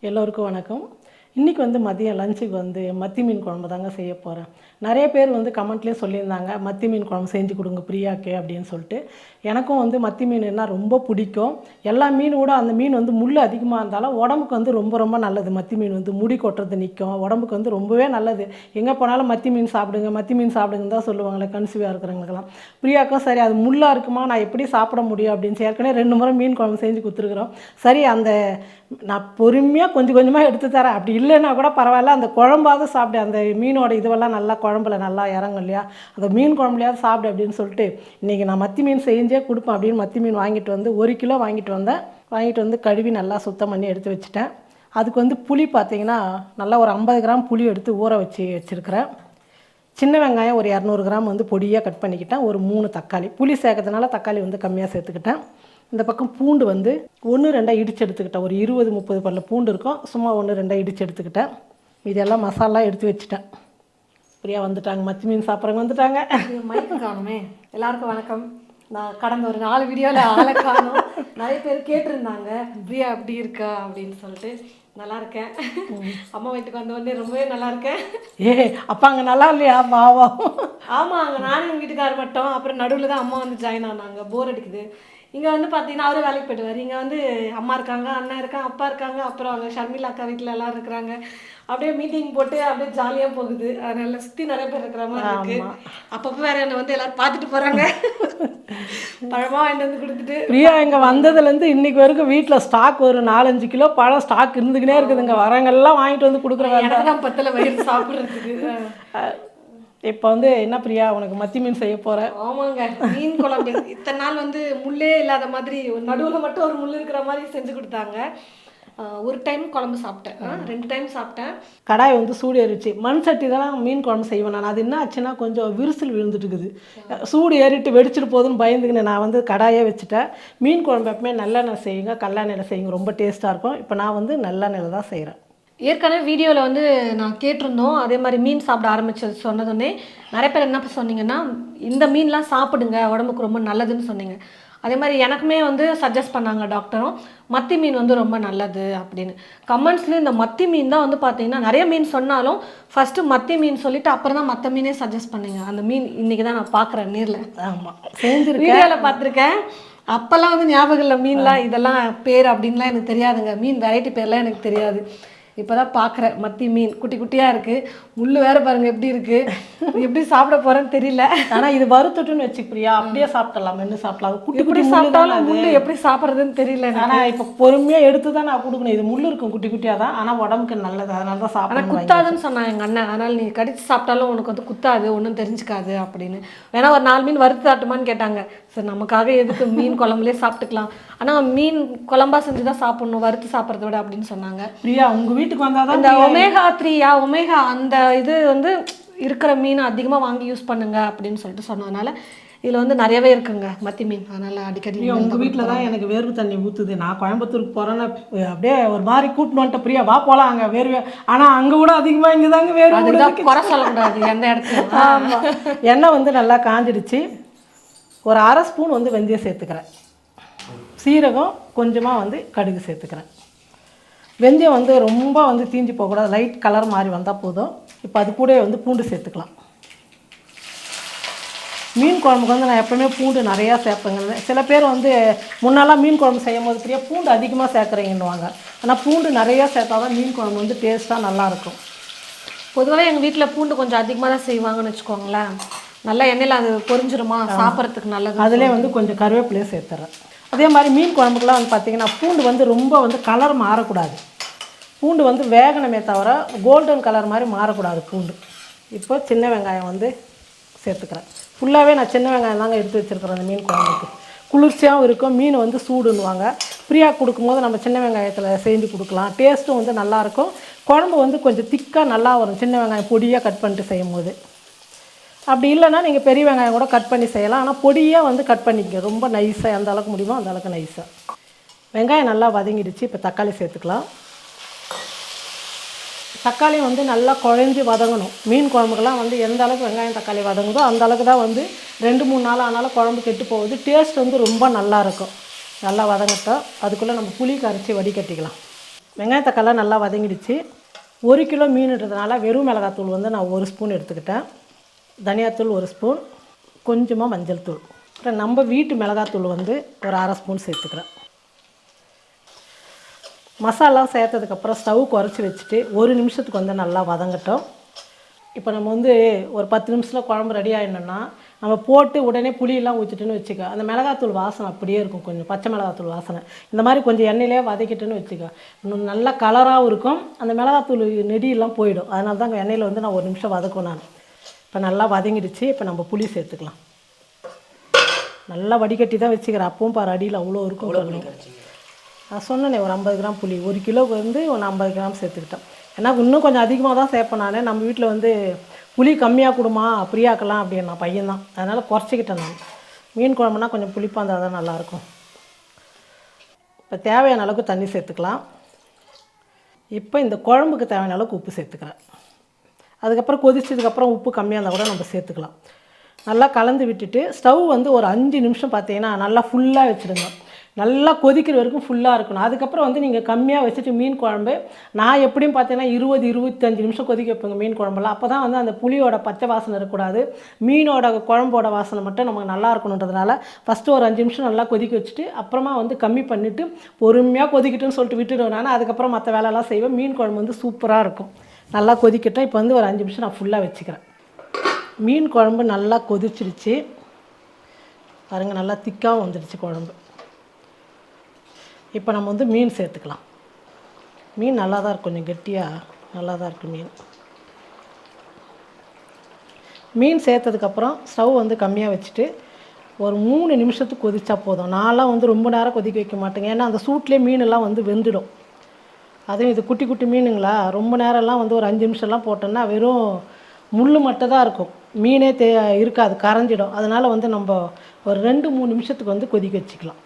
எல்லோருக்கும் வணக்கம். இன்றைக்கி வந்து மதியம் லஞ்சுக்கு வந்து மத்தி மீன் குழம்பு தாங்க செய்ய போகிறேன். நிறைய பேர் வந்து கமெண்ட்லேயே சொல்லியிருந்தாங்க, மத்தி மீன் குழம்பு செஞ்சு கொடுங்க பிரியாக்கே அப்படின்னு சொல்லிட்டு. எனக்கும் வந்து மத்தி மீனுன்னா ரொம்ப பிடிக்கும். எல்லா மீனோட அந்த மீன் வந்து முள் அதிகமாக இருந்தாலும் உடம்புக்கு வந்து ரொம்ப ரொம்ப நல்லது. மத்தி மீன் வந்து முடி கொட்டுறது நிற்கும், உடம்புக்கு வந்து ரொம்பவே நல்லது. எங்கே போனாலும் மத்தி மீன் சாப்பிடுங்க, மத்தி மீன் சாப்பிடுங்கன்னு தான் சொல்லுவாங்களே கன்சீவாக இருக்கிறவங்களுக்கெல்லாம். பிரியாக்கும் சரி அது முள்ளாக இருக்குமா, நான் எப்படி சாப்பிட முடியும் அப்படின்னு ஏற்கனவே 2 முறை மீன் குழம்பு செஞ்சு கொடுத்துருக்குறோம். சரி அந்த நான் பொறுமையாக கொஞ்சம் கொஞ்சமாக எடுத்து தரேன், அப்படி இல்லைன்னா கூட பரவாயில்ல, அந்த குழம்பாவது சாப்பிடு, அந்த மீனோட இதுவெல்லாம் நல்லா குழம்புல நல்லா இறங்கும் இல்லையா, அந்த மீன் குழம்புலையாவது சாப்பிடு அப்படின்னு சொல்லிட்டு இன்றைக்கி நான் மத்தி மீன் செஞ்சே கொடுப்பேன் அப்படின்னு மத்தி மீன் வாங்கிட்டு வந்து 1 கிலோ வாங்கிட்டு வந்து கழுவி நல்லா சுத்தம் பண்ணி எடுத்து வச்சுட்டேன். அதுக்கு வந்து புளி பார்த்திங்கன்னா நல்லா ஒரு 50 கிராம் புளி எடுத்து ஊற வச்சுருக்கிறேன். சின்ன வெங்காயம் ஒரு 200 கிராம் வந்து பொடியாக கட் பண்ணிக்கிட்டேன். ஒரு 3 தக்காளி, புளி சேர்க்கறதுனால தக்காளி வந்து கம்மியாக சேர்த்துக்கிட்டேன். இந்த பக்கம் பூண்டு வந்து 1-2 இடித்து எடுத்துக்கிட்டேன். ஒரு 20-30 பல்ல பூண்டு இருக்கும், சும்மா 1-2 இடித்து எடுத்துக்கிட்டேன். இதெல்லாம் மசாலா எடுத்து வச்சுட்டேன். பிரியா வந்துட்டாங்க, மத்தி மீன் சாப்பிட்றவங்க வந்துட்டாங்க. மைக்கு காணுமே. எல்லாருக்கும் வணக்கம். நான் கடந்த ஒரு 4 வீடியோவில் ஆளை காணும். நிறைய பேர் கேட்டிருந்தாங்க பிரியா அப்படி இருக்கா அப்படின்னு சொல்லிட்டு. நல்லா இருக்கேன். அம்மா வீட்டுக்கு வந்த உடனே ரொம்பவே நல்லா இருக்கேன். அப்போ அங்கே நல்லா இல்லையா பாவம்? ஆமாம், அங்கே நானும் எங்கள் வீட்டுக்காரர் மட்டும். அப்புறம் நடுவில் தான் அம்மா வந்து ஜாயின் ஆனாங்க. போர் அடிக்குது. இங்கே வந்து பார்த்தீங்கன்னா அவரே வேலைக்கு போய்ட்டுவார். இங்கே வந்து அம்மா இருக்காங்க, அண்ணன் இருக்காங்க, அப்பா இருக்காங்க, அப்புறம் அவங்க ஷர்மிளா அக்கா வீட்டில் எல்லோரும் இருக்கிறாங்க. அப்படியே மீட்டிங் போட்டு அப்படியே ஜாலியாக போகுது. அதனால சுற்றி நிறைய பேர் இருக்கிற மாதிரி இருக்குது. அப்பப்போ வேறு என்னை வந்து எல்லோரும் பார்த்துட்டு போகிறாங்க. பழமாக வாங்கிட்டு வந்து கொடுத்துட்டு. பிரியா இங்கே வந்ததுலேருந்து இன்றைக்கி வரைக்கும் வீட்டில் ஸ்டாக் ஒரு 4-5 கிலோ பழம் ஸ்டாக் இருந்துக்கினே இருக்குதுங்க. வரவங்கெல்லாம் வாங்கிட்டு வந்து கொடுக்குறேன். எனக்கு தான் பத்தில் வயிறு சாப்பிட்றதுக்கு. இப்போ வந்து என்ன பிரியா உனக்கு மத்தி மீன் செய்ய போகிறேன்? ஆமாங்க, மீன் குழம்பு. இத்தனை நாள் வந்து முள்ளே இல்லாத மாதிரி நடுவில் மட்டும் ஒரு முள் இருக்கிற மாதிரி செஞ்சு கொடுத்தாங்க. ஒரு டைம் குழம்பு சாப்பிட்டேன், 2 டைம் சாப்பிட்டேன். கடாய் வந்து சூடு ஏறிச்சு. மண் சட்டி தான் மீன் குழம்பு செய்வேன் நான். அது என்ன ஆச்சுன்னா கொஞ்சம் விரிசல் விழுந்துட்டு இருக்குது. சூடு ஏறிட்டு வெடிச்சிட்டு போகுதுன்னு பயந்துக்கினேன் நான் வந்து கடாயே வச்சுட்டேன். மீன் குழம்பு எப்பவுமே நல்லெண்ணெய் செய்யுங்க, கல்லெண்ணெயில் செய்யுங்க, ரொம்ப டேஸ்ட்டாக இருக்கும். இப்போ நான் வந்து நல்லெண்ணெயில் தான் செய்கிறேன். ஏற்கனவே வீடியோவில் வந்து நான் கேட்டிருந்தோம், அதே மாதிரி மீன் சாப்பிட ஆரம்பிச்சது சொன்னதுன்னே நிறைய பேர் என்ன சொன்னீங்கன்னா, இந்த மீன்லாம் சாப்பிடுங்க உடம்புக்கு ரொம்ப நல்லதுன்னு சொன்னீங்க. அதே மாதிரி எனக்குமே வந்து சஜஸ்ட் பண்ணாங்க டாக்டரும், மத்தி மீன் வந்து ரொம்ப நல்லது அப்படின்னு. கமெண்ட்ஸ்லேயும் இந்த மத்தி மீன் தான் வந்து பார்த்தீங்கன்னா நிறைய மீன் சொன்னாலும் ஃபஸ்ட்டு மத்தி மீன் சொல்லிவிட்டு அப்புறம் தான் மற்ற மீனே சஜஸ்ட் பண்ணீங்க. அந்த மீன் இன்றைக்கி தான் நான் பார்க்குறேன் நேரில். ஆமாம், செஞ்சுருக்கேன், வீடியோவில் பார்த்துருக்கேன். அப்போல்லாம் வந்து ஞாபகம் இல்லை மீன்லாம், இதெல்லாம் பேர் அப்படின்லாம் எனக்கு தெரியாதுங்க. மீன் வெரைட்டி பேர்லாம் எனக்கு தெரியாது. இப்போ தான் பார்க்குறேன் மத்தி மீன் குட்டி குட்டியாக இருக்குது. முள் வேறு பாருங்கள் எப்படி இருக்குது, எப்படி சாப்பிட போகிறேன்னு தெரியல. ஆனால் இது வறுத்துட்டுன்னு வச்சுக்கிறியா, அப்படியே சாப்பிடலாம், மென்று சாப்பிடலாம். குட்டி குட்டி சாப்பிட்டாலும் முள் எப்படி சாப்பிட்றதுன்னு தெரியல. ஆனால் இப்போ பொறுமையாக எடுத்து தான் நான் கொடுக்கணும். இது முள் இருக்கும் குட்டி குட்டியாக தான், ஆனால் உடம்புக்கு நல்லது, அதனால தான் சாப்பிடணும். குத்தாதுன்னு சொன்னான் எங்கள் அண்ணன். அதனால் நீ கடிச்சு சாப்பிட்டாலும் உனக்கு வந்து குத்தாது, ஒன்றும் தெரிஞ்சுக்காது அப்படின்னு. வேணா ஒரு 4 மீன் வறுத்து சாப்பிட்டுமான்னு கேட்டாங்க. சரி நமக்காக எதுக்கு மீன் குழம்புலேயே சாப்பிட்டுக்கலாம், ஆனால் மீன் குழம்பா செஞ்சு தான் சாப்பிட்ணும் வறுத்து சாப்பிட்றத விட அப்படின்னு சொன்னாங்க. பிரியா உங்கள் வீட்டுக்கு வந்தால் தான் இந்த ஒமேகா 3 ஒமேகா அந்த இது வந்து இருக்கிற மீன் அதிகமாக வாங்கி யூஸ் பண்ணுங்க அப்படின்னு சொல்லிட்டு சொன்னதுனால இதில் வந்து நிறையவே இருக்குங்க மத்தி மீன். அதனால் அடிக்கடி உங்கள் வீட்டில் தான் எனக்கு வேர்வு தண்ணி ஊற்றுது. நான் கோயம்புத்தூருக்கு போகிறேன்னா அப்படியே ஒரு மாதிரி கூட்டின்னு வந்துட்டு பிரியா வா போகலாம் அங்கே வேர்வை. ஆனால் அங்கே கூட அதிகமாக இங்கே தாங்க வேர்வை. குறை சொல்லக்கூடாது எந்த இடத்துல. எண்ணெய் வந்து நல்லா காஞ்சிடுச்சு. ஒரு 1/2 ஸ்பூன் வந்து வெந்தயம் சேர்த்துக்கிறேன். சீரகம் கொஞ்சமாக வந்து கடுகு சேர்த்துக்கிறேன். வெந்தயம் வந்து ரொம்ப வந்து தீஞ்சு போகக்கூடாது, லைட் கலர் மாதிரி வந்தால் போதும். இப்போ அது கூட வந்து பூண்டு சேர்த்துக்கலாம். மீன் குழம்புக்கு வந்து நான் எப்போவுமே பூண்டு நிறையா சேர்ப்பேங்க. சில பேர் வந்து முன்னெல்லாம் மீன் குழம்பு செய்யும் போது பிரியா பூண்டு அதிகமாக சேர்க்குறீங்கன்னுவாங்க. ஆனால் பூண்டு நிறையா சேர்த்தா தான் மீன் குழம்பு வந்து டேஸ்ட்டாக நல்லாயிருக்கும். பொதுவாக எங்கள் வீட்டில் பூண்டு கொஞ்சம் அதிகமாக தான் செய்வாங்கன்னு வச்சுக்கோங்களேன். நல்லா எண்ணெயில் அது பொரிஞ்சிருமா, சாப்பிட்றதுக்கு நல்லது. அதிலே வந்து கொஞ்சம் கருவேப்பிலையே சேர்த்துறேன். அதே மாதிரி மீன் குழம்புக்கெலாம் வந்து பார்த்திங்கன்னா பூண்டு வந்து ரொம்ப வந்து கலர் மாறக்கூடாது. பூண்டு வந்து வேகணுமே தவிர கோல்டன் கலர் மாதிரி மாறக்கூடாது பூண்டு. இப்போ சின்ன வெங்காயம் வந்து சேர்த்துக்கிறேன். ஃபுல்லாகவே நான் சின்ன வெங்காயம் தாங்க எடுத்து வச்சுருக்கிறேன். அந்த மீன் குழம்புக்கு குளிர்ச்சியாகவும் இருக்கும், மீன் வந்து சூடுன்னுவாங்க. ஃப்ரீயாக கொடுக்கும்போது நம்ம சின்ன வெங்காயத்தில் செஞ்சு கொடுக்கலாம், டேஸ்ட்டும் வந்து நல்லாயிருக்கும். குழம்பு வந்து கொஞ்சம் திக்காக நல்லா வரும் சின்ன வெங்காயம் பொடியாக கட் பண்ணிட்டு செய்யும் போது. அப்படி இல்லைன்னா நீங்கள் பெரிய வெங்காயம் கூட கட் பண்ணி செய்யலாம், ஆனால் பொடியாக வந்து கட் பண்ணிக்க, ரொம்ப நைஸாக எந்த அளவுக்கு முடியுமோ அந்த அளவுக்கு நைஸாக. வெங்காயம் நல்லா வதங்கிடுச்சு. இப்போ தக்காளி சேர்த்துக்கலாம். தக்காளி வந்து நல்லா குழஞ்சி வதங்கணும். மீன் குழம்புக்கெல்லாம் வந்து எந்த அளவுக்கு வெங்காயம் தக்காளி வதங்குதோ அந்த அளவுக்கு தான் வந்து 2-3 நாள் ஆனாலும் குழம்பு கெட்டு போகுது, டேஸ்ட் வந்து ரொம்ப நல்லாயிருக்கும். நல்லா வதங்கட்டும். அதுக்குள்ளே நம்ம புளி கரைச்சி வடிகட்டிக்கலாம். வெங்காய தக்காளிலாம் நல்லா வதங்கிடுச்சு. 1 கிலோ மீனுன்றதுனால வெறும் மிளகாத்தூள் வந்து நான் 1 ஸ்பூன் எடுத்துக்கிட்டேன். தனியாத்தூள் 1 ஸ்பூன், கொஞ்சமாக மஞ்சள் தூள், அப்புறம் நம்ம வீட்டு மிளகாத்தூள் வந்து ஒரு 1/2 ஸ்பூன் சேர்த்துக்கிறேன். மசாலா சேர்த்ததுக்கப்புறம் ஸ்டவ் குறைச்சி வச்சுட்டு 1 நிமிஷத்துக்கு வந்து நல்லா வதங்கட்டும். இப்போ நம்ம வந்து ஒரு 10 நிமிஷத்தில் குழம்பு ரெடி ஆகிடணுன்னா நம்ம போட்டு உடனே புளியெல்லாம் ஊற்றிட்டுன்னு வச்சுக்க, அந்த மிளகாத்தூள் வாசனை அப்படியே இருக்கும், கொஞ்சம் பச்சை மிளகாத்தூள் வாசனை. இந்த மாதிரி கொஞ்சம் எண்ணெயிலே வதக்கிட்டுன்னு வச்சுக்க, இன்னும் நல்லா கலராகவும் இருக்கும், அந்த மிளகாத்தூள் நெடியெல்லாம் போயிடும். அதனால தான் எண்ணெயில் வந்து நான் 1 நிமிஷம் வதக்கும் நான். இப்போ நல்லா வதங்கிடுச்சு. இப்போ நம்ம புளி சேர்த்துக்கலாம். நல்லா வடிகட்டி தான் வச்சுக்கிறேன். அப்பவும் பாரு அடியில் அவ்வளோ இருக்கும். நான் சொன்னேனே ஒரு 50 கிராம் புளி, 1 கிலோவுக்கு வந்து ஒரு 50 கிராம் சேர்த்துக்கிட்டேன். ஏன்னா இன்னும் கொஞ்சம் அதிகமாக தான் சேர்ப்பேன் நான். நம்ம வீட்டில் வந்து புளி கம்மியாக கொடுமா ஃப்ரீயாக்கலாம் அப்படின்னு நான் பையன்தான், அதனால் குறைச்சிக்கிட்டேன் நான். மீன் குழம்புனா கொஞ்சம் புளிப்பாக இருந்தால் தான் நல்லாயிருக்கும். இப்போ தேவையான அளவுக்கு தண்ணி சேர்த்துக்கலாம். இப்போ இந்த குழம்புக்கு தேவையான அளவுக்கு உப்பு சேர்த்துக்கிறேன். அதுக்கப்புறம் கொதிச்சதுக்கப்புறம் உப்பு கம்மியாக இருந்தால் கூட நம்ம சேர்த்துக்கலாம். நல்லா கலந்து விட்டுட்டு ஸ்டவ் வந்து ஒரு 5 நிமிஷம் பார்த்தீங்கன்னா நல்லா ஃபுல்லாக வச்சுடுங்க. நல்லா கொதிக்கிற வரைக்கும் ஃபுல்லாக இருக்கணும். அதுக்கப்புறம் வந்து நீங்கள் கம்மியாக வச்சுட்டு மீன் குழம்பு நான் எப்படியும் பார்த்தீங்கன்னா 20-25 நிமிஷம் கொதிக்க வைப்பேங்க மீன் குழம்புலாம். அப்போ தான் வந்து அந்த புளியோட பச்சை வாசனை இருக்கக்கூடாது, மீனோட குழம்போட வாசனை மட்டும் நமக்கு நல்லா இருக்கணுன்றதுனால ஃபஸ்ட்டு ஒரு 5 நிமிஷம் நல்லா கொதிக்க வச்சுட்டு அப்புறமா வந்து கம்மி பண்ணிவிட்டு பொறுமையாக கொதிக்கிட்டுன்னு சொல்லிட்டு விட்டுடுவேன் நான். அதுக்கப்புறம் மற்ற வேலைலாம் செய்வேன். மீன் குழம்பு வந்து சூப்பராக இருக்கும். நல்லா கொதிக்கட்டும். இப்போ வந்து ஒரு 5 நிமிஷம் நான் ஃபுல்லாக வச்சுக்கிறேன். மீன் குழம்பு நல்லா கொதிச்சிடுச்சு பாருங்கள், நல்லா திக்காகவும் வந்துடுச்சு குழம்பு. இப்போ நம்ம வந்து மீன் சேர்த்துக்கலாம். மீன் நல்லா தான் இருக்கும், கொஞ்சம் கெட்டியாக நல்லா தான் இருக்குது மீன். மீன் சேர்த்ததுக்கப்புறம் ஸ்டவ் வந்து கம்மியாக வச்சுட்டு ஒரு 3 நிமிஷத்துக்கு கொதிச்சா போதும். நான்லாம் வந்து ரொம்ப நேரம் கொதிக்க வைக்க மாட்டேங்க, ஏன்னா அந்த சூட்லேயே மீனெல்லாம் வந்து வெந்துடும். அதுவும் இது குட்டி குட்டி மீனுங்களா, ரொம்ப நேரம்லாம் வந்து ஒரு 5 நிமிஷம்லாம் போட்டோன்னா வெறும் முள் மட்டும் தான் இருக்கும், மீனே இருக்காது, கரைஞ்சிடும். அதனால் வந்து நம்ம ஒரு 2-3 நிமிஷத்துக்கு வந்து கொதிக்க வச்சுக்கலாம்.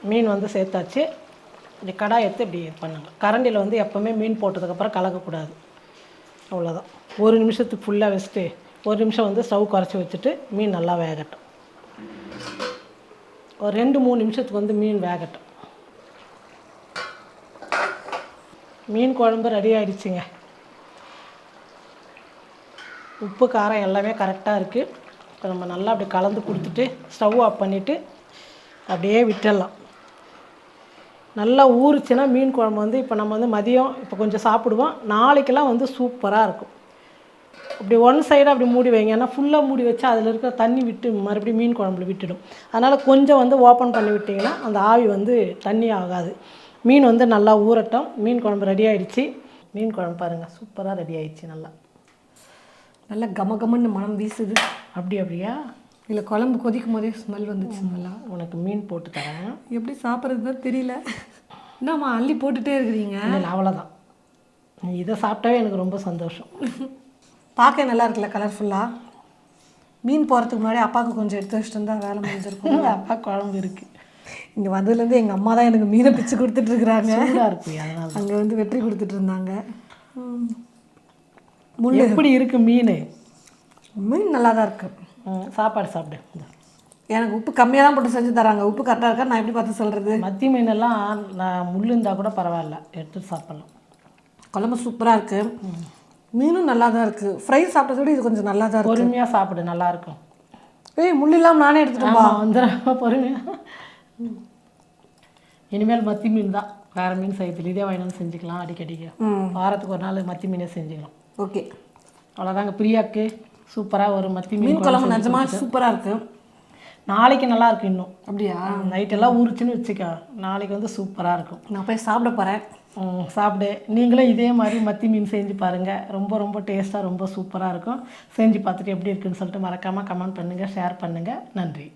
மீன் வந்து சேர்த்தாச்சு. இப்படி கடாய் எடுத்து இப்படி பண்ணுங்க. கரண்டியில் வந்து எப்போவுமே மீன் போட்டதுக்கப்புறம் கலக்கக்கூடாது, அவ்வளோதான். 1 நிமிஷத்துக்கு ஃபுல்லாக வச்சுட்டு 1 நிமிஷம் வந்து ஸ்டவ் குறைச்சி வச்சுட்டு மீன் நல்லா வேகட்டும். ஒரு 2-3 நிமிஷத்துக்கு வந்து மீன் வேகட்டும். மீன் குழம்பு ரெடி ஆகிடுச்சிங்க. உப்பு காரம் எல்லாமே கரெக்டாக இருக்குது. இப்போ நம்ம நல்லா அப்படி கலந்து கொடுத்துட்டு ஸ்டவ் ஆஃப் பண்ணிவிட்டு அப்படியே விட்டுடலாம். நல்லா ஊறுச்சுன்னா மீன் குழம்பு வந்து இப்போ நம்ம வந்து மதியம் இப்போ கொஞ்சம் சாப்பிடுவோம், நாளைக்கெல்லாம் வந்து சூப்பராக இருக்கும். அப்படி ஒன் சைடாக அப்படி மூடி வைங்க, ஏன்னா ஃபுல்லாக மூடி வச்சா அதில் இருக்கிற தண்ணி விட்டு மறுபடியும் மீன் குழம்புல விட்டுடும். அதனால் கொஞ்சம் வந்து ஓப்பன் பண்ணி விட்டிங்கன்னா அந்த ஆவி வந்து தண்ணி ஆகாது. மீன் வந்து நல்லா ஊறட்டும். மீன் குழம்பு ரெடி ஆகிடுச்சு. மீன் குழம்பு பாருங்கள் சூப்பராக ரெடி ஆகிடுச்சு. நல்லா கமகமன்னு மனம் வீசுது. அப்படியா? இல்லை, குழம்பு கொதிக்கும் போதே ஸ்மெல் வந்துச்சு. நல்லா உனக்கு மீன் போட்டு தரேன். எப்படி சாப்பிட்றது தான் தெரியல. என்னம்மா அள்ளி போட்டுகிட்டே இருக்கிறீங்க? இல்லை, அவ்வளோதான். இதை சாப்பிட்டாவே எனக்கு ரொம்ப சந்தோஷம். பார்க்க நல்லா இருக்குல்ல, கலர்ஃபுல்லாக. மீன் போகிறதுக்கு முன்னாடி அப்பாவுக்கு கொஞ்சம் எடுத்து வச்சுட்டு இருந்தால் வேலை முடிஞ்சிருக்கும். அப்பா குழம்பு இருக்குது. இங்கே வந்ததுலேருந்து எங்கள் அம்மா தான் எனக்கு மீனை பிச்சு கொடுத்துட்ருக்குறாங்க. சூடாக இருக்கு, அதனால் அங்கே வந்து வெற்றி கொடுத்துட்டு இருந்தாங்க. எப்படி இருக்குது மீன்? மீன் நல்லா தான் இருக்குது. சாப்பாடு சாப்பிடு. எனக்கு உப்பு கம்மியாக தான் போட்டு செஞ்சு தராங்க. உப்பு கரெக்டாக இருக்கா, நான் எப்படி பார்த்து சொல்கிறது? மத்தி மீனெல்லாம் நான் முள் இருந்தால் கூட பரவாயில்ல, எடுத்துகிட்டு சாப்பிட்லாம். குழம்பு சூப்பராக இருக்குது. மீனும் நல்லா தான் இருக்குது. ஃப்ரை சாப்பிட்டத விட இது கொஞ்சம் நல்லா தான் இருக்குது. பொறுமையாக சாப்பிடு, நல்லாயிருக்கும். முள் இல்லாமல் நானே எடுத்துகிட்டு வந்துடுறப்ப பொறுமையாக. இனிமேல் மத்தி மீன் தான், வேறு மீன் செய்யறதுல இதே வாங்கினாலும் செஞ்சுக்கலாம். அடிக்கடிக்கு வாரத்துக்கு ஒரு நாள் மத்தி மீனே செஞ்சுக்கலாம். ஓகே, அவ்வளோதாங்க. பிரியாக்கு சூப்பராக ஒரு மத்தி மீன் குழம்பு நிஜமாக சூப்பராக இருக்குது. நாளைக்கு நல்லா இருக்கும் இன்னும். அப்படியா? நைட்டெல்லாம் ஊறிச்சுன்னு வச்சுக்கா, நாளைக்கு வந்து சூப்பராக இருக்கும். நான் போய் சாப்பிட போகிறேன். சாப்பிடு. நீங்களும் இதே மாதிரி மத்தி மீன் செஞ்சு பாருங்கள். ரொம்ப ரொம்ப டேஸ்ட்டாக ரொம்ப சூப்பராக இருக்கும். செஞ்சு பார்த்துட்டு எப்படி இருக்குன்னு சொல்லிட்டு மறக்காமல் கமெண்ட் பண்ணுங்கள், ஷேர் பண்ணுங்கள். நன்றி.